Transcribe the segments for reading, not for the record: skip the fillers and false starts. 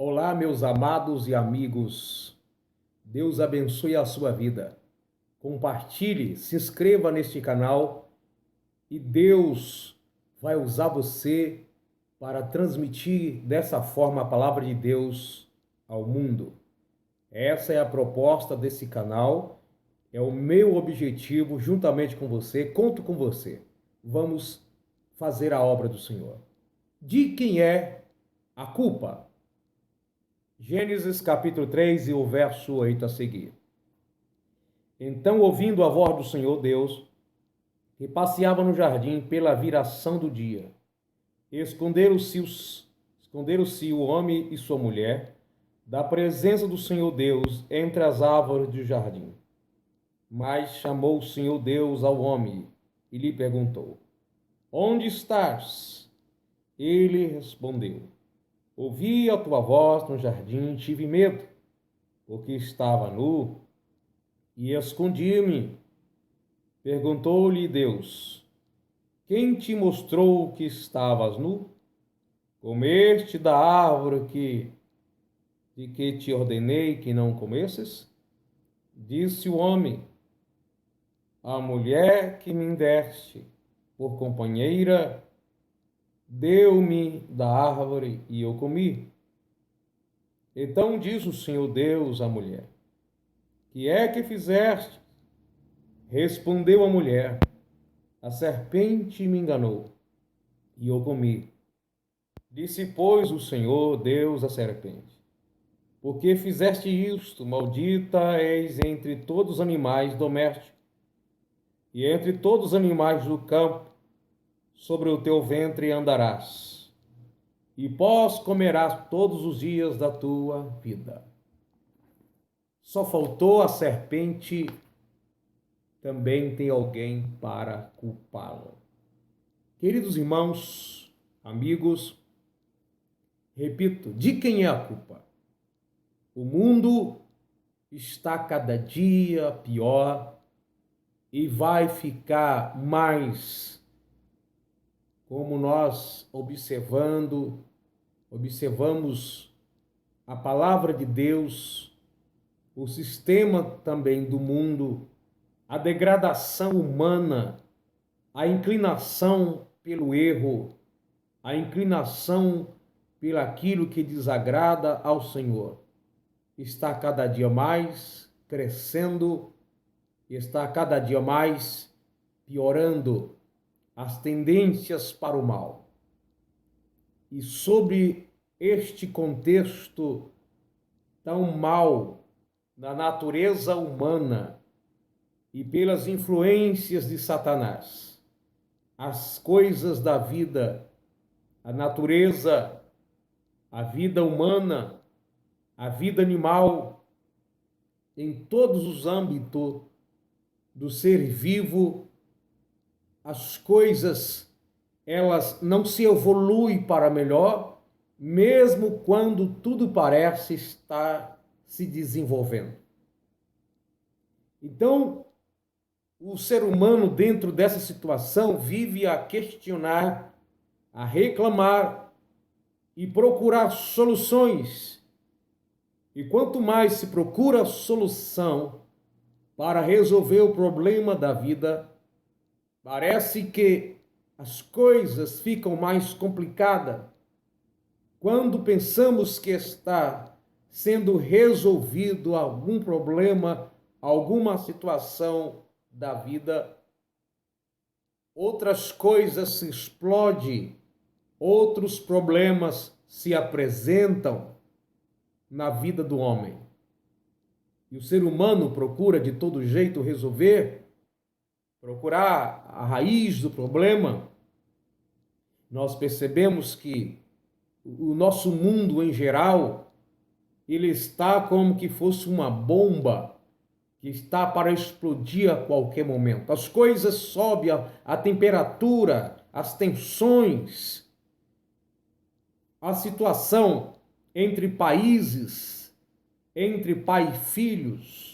Olá, meus amados e amigos. Deus abençoe a sua vida. Compartilhe, se inscreva neste canal e Deus vai usar você para transmitir dessa forma a palavra de Deus ao mundo. Essa é a proposta desse canal, é o meu objetivo juntamente com você, conto com você. Vamos fazer a obra do Senhor. De quem é a culpa? Gênesis capítulo 3 e o verso 8 a seguir. Então, ouvindo a voz do Senhor Deus, que passeava no jardim pela viração do dia, esconderam-se o homem e sua mulher da presença do Senhor Deus entre as árvores do jardim. Mas chamou o Senhor Deus ao homem e lhe perguntou: Onde estás? Ele respondeu: Ouvi a tua voz no jardim, tive medo, porque estava nu e escondi-me. Perguntou-lhe Deus: Quem te mostrou que estavas nu? Comeste da árvore de que te ordenei que não comesses? Disse o homem: A mulher que me deste por companheira deu-me da árvore e eu comi. Então disse o Senhor Deus à mulher: Que é que fizeste? Respondeu a mulher: A serpente me enganou e eu comi. Disse, pois, o Senhor Deus à serpente: Por que fizeste isto? Maldita és entre todos os animais domésticos e entre todos os animais do campo. Sobre o teu ventre andarás, e pós comerás todos os dias da tua vida. Só faltou a serpente, também tem alguém para culpá-la. Queridos irmãos, amigos, repito, de quem é a culpa? O mundo está cada dia pior e vai ficar mais, como nós observamos a palavra de Deus, o sistema também do mundo, a degradação humana, a inclinação pelo erro, a inclinação pelaquilo que desagrada ao Senhor, está cada dia mais crescendo, está cada dia mais piorando as tendências para o mal. E sobre este contexto tão mau da natureza humana e pelas influências de Satanás, as coisas da vida, a natureza, a vida humana, a vida animal, em todos os âmbitos do ser vivo, as coisas, elas não se evoluem para melhor, mesmo quando tudo parece estar se desenvolvendo. Então, o ser humano, dentro dessa situação, vive a questionar, a reclamar e procurar soluções. E quanto mais se procura solução para resolver o problema da vida, parece que as coisas ficam mais complicadas. Quando pensamos que está sendo resolvido algum problema, alguma situação da vida, outras coisas se explodem, outros problemas se apresentam na vida do homem. E o ser humano procura de todo jeito resolver, procurar a raiz do problema. Nós percebemos que o nosso mundo em geral, ele está como que fosse uma bomba que está para explodir a qualquer momento. As coisas sobem, a temperatura, as tensões, a situação entre países, entre pai e filhos,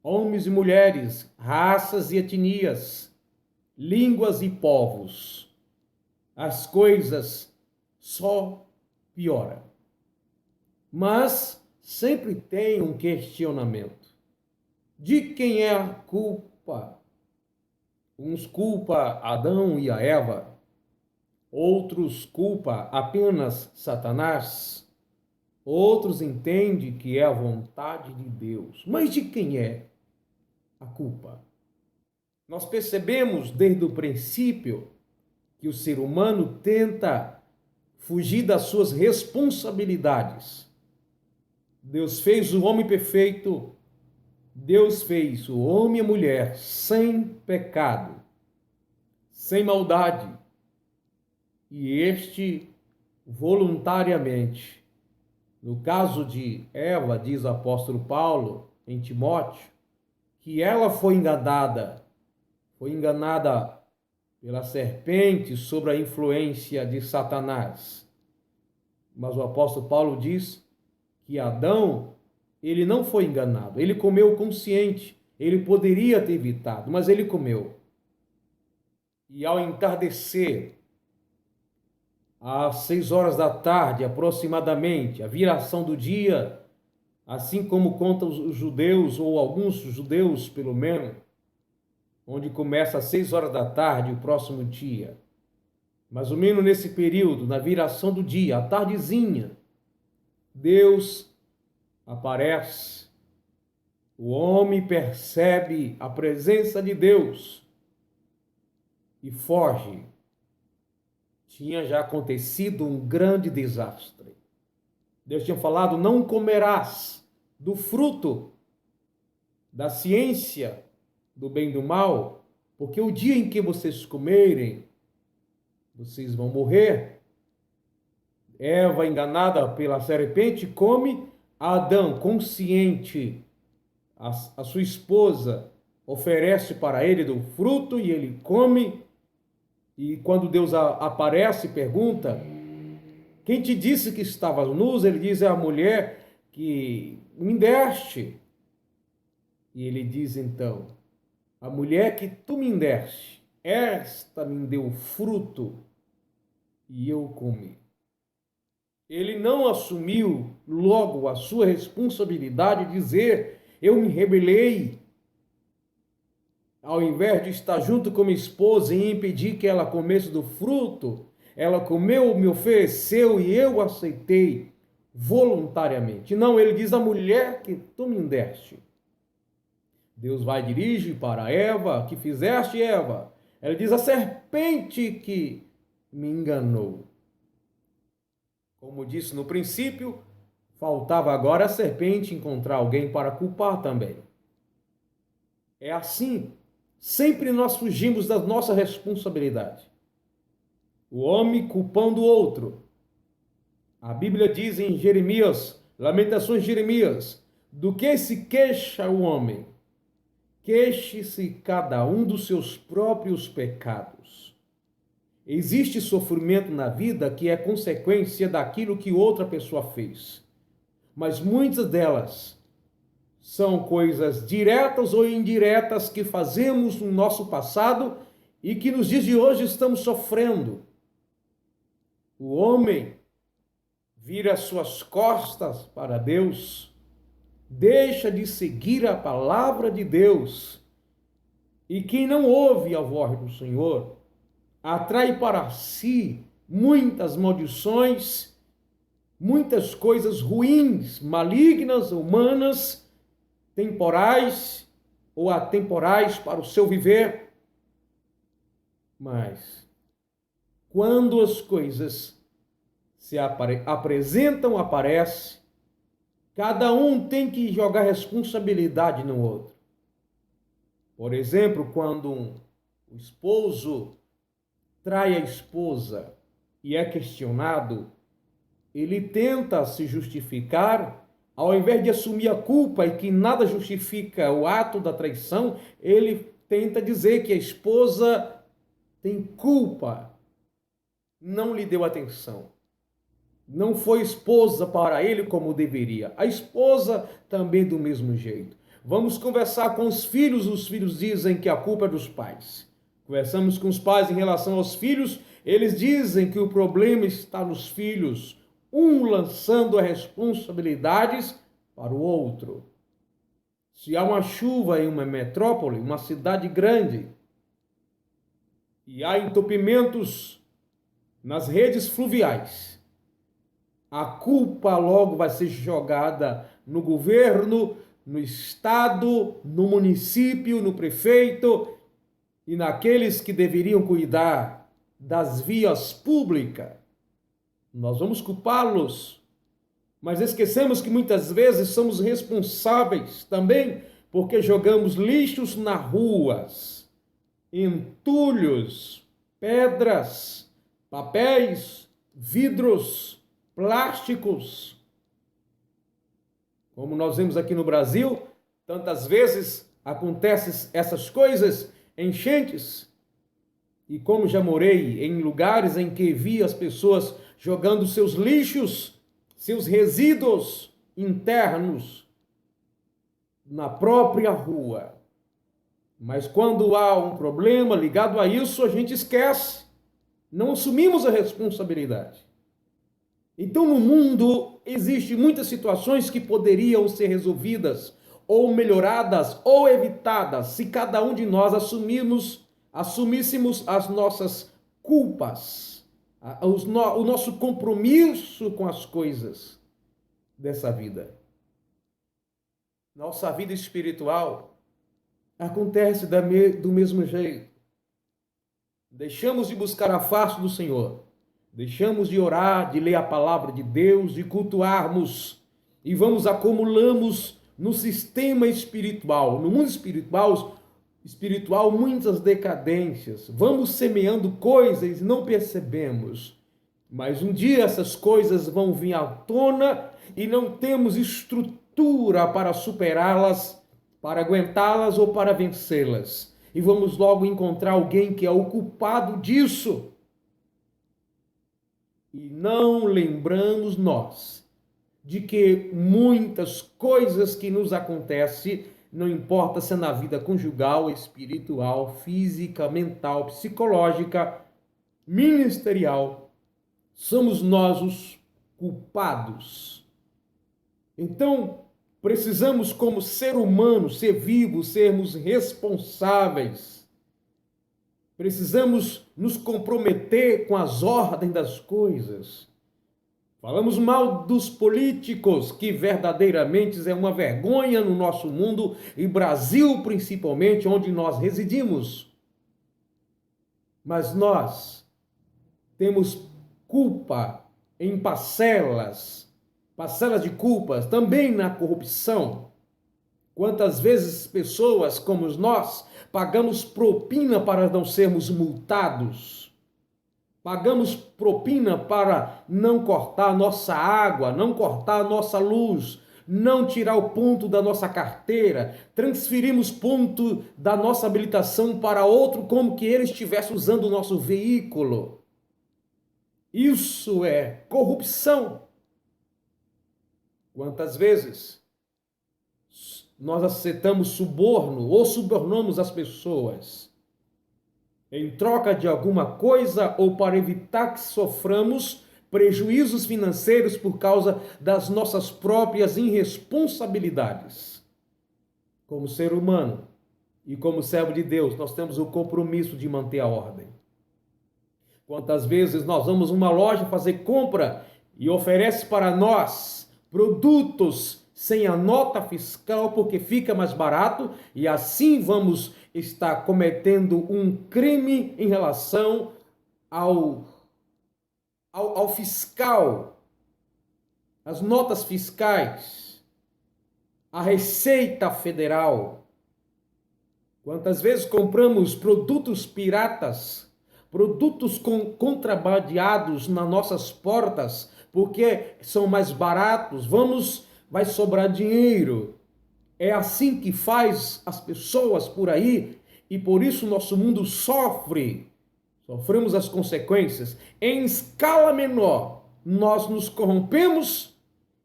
homens e mulheres, raças e etnias, línguas e povos. As coisas só pioram. mas sempre tem um questionamento. De quem é a culpa? Uns culpa Adão e a Eva, outros culpa apenas Satanás, outros entendem que é a vontade de Deus. Mas de quem é a culpa? Nós percebemos desde o princípio que o ser humano tenta fugir das suas responsabilidades. Deus fez o homem perfeito, Deus fez o homem e a mulher sem pecado, sem maldade, e este voluntariamente. No caso de Eva, diz o apóstolo Paulo em Timóteo, que ela foi enganada pela serpente sob a influência de Satanás. Mas o apóstolo Paulo diz que Adão, ele não foi enganado, ele comeu consciente, ele poderia ter evitado, mas ele comeu. E ao entardecer, às 6 horas da tarde aproximadamente, a viração do dia, assim como contam os judeus, ou alguns judeus pelo menos, onde começa às 6 horas da tarde o próximo dia. Mais ou menos nesse período, na viração do dia, à tardezinha, Deus aparece. O homem percebe a presença de Deus e foge. Tinha já acontecido um grande desastre. Deus tinha falado: não comerás do fruto da ciência do bem e do mal, porque o dia em que vocês comerem, vocês vão morrer. Eva, enganada pela serpente, come. Adão, consciente, a sua esposa oferece para ele do fruto e ele come. E quando Deus aparece e pergunta: quem te disse que estavas nus? Ele diz: é a mulher que me deste. E ele diz então: a mulher que tu me deste, esta me deu fruto e eu comi. Ele não assumiu logo a sua responsabilidade de dizer: eu me rebelei. Ao invés de estar junto com minha esposa e impedir que ela comesse do fruto, ela comeu, me ofereceu e eu aceitei voluntariamente. Não, ele diz: a mulher que tu me deste. Deus vai e dirige para Eva: que fizeste, Eva? Ela diz: a serpente que me enganou. Como disse no princípio, faltava agora a serpente encontrar alguém para culpar também. É assim, sempre nós fugimos da nossa responsabilidade. O homem culpando o outro. A Bíblia diz em Jeremias, Lamentações de Jeremias: do que se queixa o homem? Queixe-se cada um dos seus próprios pecados. Existe sofrimento na vida que é consequência daquilo que outra pessoa fez. Mas muitas delas são coisas diretas ou indiretas que fazemos no nosso passado e que nos dias de hoje estamos sofrendo. O homem vira suas costas para Deus, deixa de seguir a palavra de Deus, e quem não ouve a voz do Senhor atrai para si muitas maldições, muitas coisas ruins, malignas, humanas, temporais ou atemporais para o seu viver. Mas quando as coisas se aparecem, cada um tem que jogar responsabilidade no outro. Por exemplo, quando o esposo trai a esposa e é questionado, ele tenta se justificar, ao invés de assumir a culpa e que nada justifica o ato da traição, ele tenta dizer que a esposa tem culpa, não lhe deu atenção, não foi esposa para ele como deveria. A esposa também do mesmo jeito. Vamos conversar com os filhos dizem que a culpa é dos pais. Conversamos com os pais em relação aos filhos, eles dizem que o problema está nos filhos. um lançando as responsabilidades para o outro. Se há uma chuva em uma metrópole, uma cidade grande, e há entupimentos nas redes fluviais, a culpa logo vai ser jogada no governo, no estado, no município, no prefeito e naqueles que deveriam cuidar das vias públicas. Nós vamos culpá-los, mas esquecemos que muitas vezes somos responsáveis também porque jogamos lixos nas ruas, entulhos, pedras, papéis, vidros, plásticos. Como nós vemos aqui no Brasil, tantas vezes acontecem essas coisas, enchentes. E como já morei em lugares em que vi as pessoas jogando seus lixos, seus resíduos internos na própria rua. Mas quando há um problema ligado a isso, a gente esquece. Não assumimos a responsabilidade. Então, no mundo, existem muitas situações que poderiam ser resolvidas, ou melhoradas, ou evitadas, se cada um de nós assumíssemos as nossas culpas, o nosso compromisso com as coisas dessa vida. Nossa vida espiritual acontece do mesmo jeito. Deixamos de buscar a face do Senhor. Deixamos de orar, de ler a palavra de Deus, de cultuarmos e acumulamos no sistema espiritual, no mundo espiritual muitas decadências. Vamos semeando coisas e não percebemos. Mas um dia essas coisas vão vir à tona e não temos estrutura para superá-las, para aguentá-las ou para vencê-las. E vamos logo encontrar alguém que é o culpado disso. E não lembramos nós de que muitas coisas que nos acontecem, não importa se é na vida conjugal, espiritual, física, mental, psicológica, ministerial, somos nós os culpados. Então, precisamos, como ser humano, ser vivo, sermos responsáveis. Precisamos nos comprometer com as ordens das coisas. Falamos mal dos políticos, que verdadeiramente é uma vergonha no nosso mundo, e Brasil principalmente, onde nós residimos. Mas nós temos culpa em parcelas de culpas, também na corrupção. Quantas vezes pessoas como nós pagamos propina para não sermos multados? Pagamos propina para não cortar nossa água, não cortar nossa luz, não tirar o ponto da nossa carteira, transferimos ponto da nossa habilitação para outro como que ele estivesse usando o nosso veículo. Isso é corrupção. Quantas vezes nós aceitamos suborno ou subornamos as pessoas em troca de alguma coisa ou para evitar que soframos prejuízos financeiros por causa das nossas próprias irresponsabilidades? Como ser humano e como servo de Deus, nós temos o compromisso de manter a ordem. Quantas vezes nós vamos a uma loja fazer compra e oferece para nós produtos sem a nota fiscal porque fica mais barato, e assim vamos estar cometendo um crime em relação ao fiscal, as notas fiscais, a Receita Federal. Quantas vezes compramos produtos piratas, produtos contrabandeados nas nossas portas porque são mais baratos, vai sobrar dinheiro. É assim que faz as pessoas por aí, e por isso nosso mundo sofremos as consequências. Em escala menor, nós nos corrompemos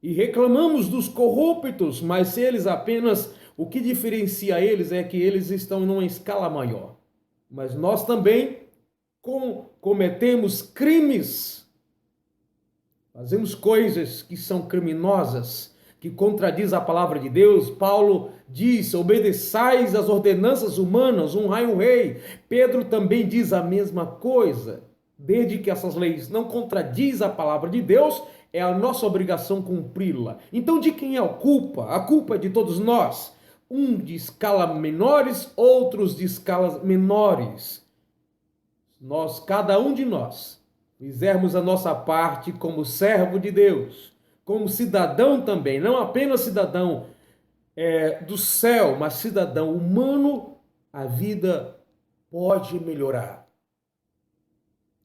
e reclamamos dos corruptos, mas eles apenas, o que diferencia eles é que eles estão numa escala maior. Mas nós também cometemos crimes. fazemos coisas que são criminosas, que contradiz a palavra de Deus. Paulo diz: obedeçais às ordenanças humanas, honrai o rei. Pedro também diz a mesma coisa. Desde que essas leis não contradiz a palavra de Deus, é a nossa obrigação cumpri-la. Então, de quem é a culpa? A culpa é de todos nós. Um de escala menores, outros de escalas menores. Cada um de nós, fizermos a nossa parte como servo de Deus, como cidadão também, não apenas cidadão do céu, mas cidadão humano, a vida pode melhorar.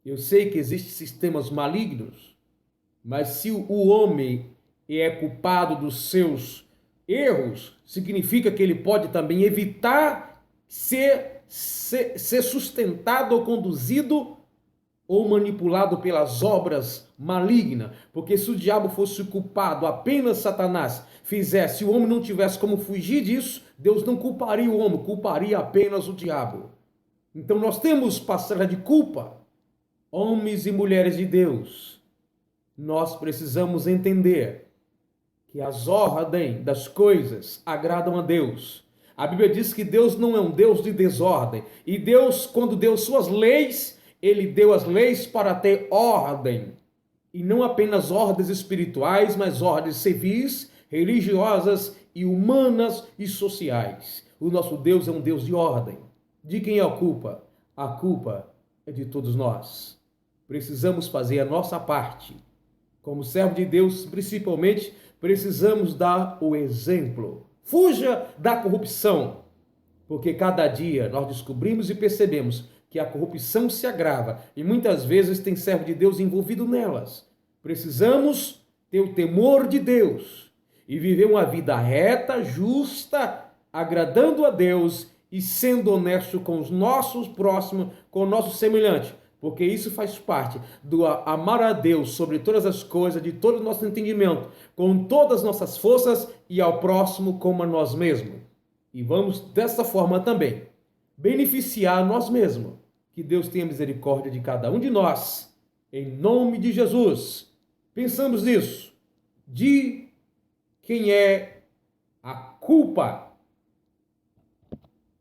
Eu sei que existem sistemas malignos, mas se o homem é culpado dos seus erros, significa que ele pode também evitar ser sustentado ou conduzido ou manipulado pelas obras malignas, porque se o diabo fosse culpado, apenas Satanás fizesse, se o homem não tivesse como fugir disso, Deus não culparia o homem, culparia apenas o diabo. Então nós temos parcela de culpa, homens e mulheres de Deus. Nós precisamos entender que as ordens das coisas agradam a Deus. A Bíblia diz que Deus não é um Deus de desordem, e Deus, quando deu suas leis, ele deu as leis para ter ordem, e não apenas ordens espirituais, mas ordens civis, religiosas e humanas e sociais. O nosso Deus é um Deus de ordem. De quem é a culpa? A culpa é de todos nós. Precisamos fazer a nossa parte. Como servo de Deus, principalmente, precisamos dar o exemplo. Fuja da corrupção, porque cada dia nós descobrimos e percebemos que a corrupção se agrava e muitas vezes tem servo de Deus envolvido nelas. Precisamos ter o temor de Deus e viver uma vida reta, justa, agradando a Deus e sendo honesto com os nossos próximos, com o nosso semelhante, porque isso faz parte do amar a Deus sobre todas as coisas, de todo o nosso entendimento, com todas as nossas forças e ao próximo como a nós mesmos. E vamos dessa forma também beneficiar a nós mesmos. Que Deus tenha misericórdia de cada um de nós, em nome de Jesus. Pensamos nisso. De quem é a culpa?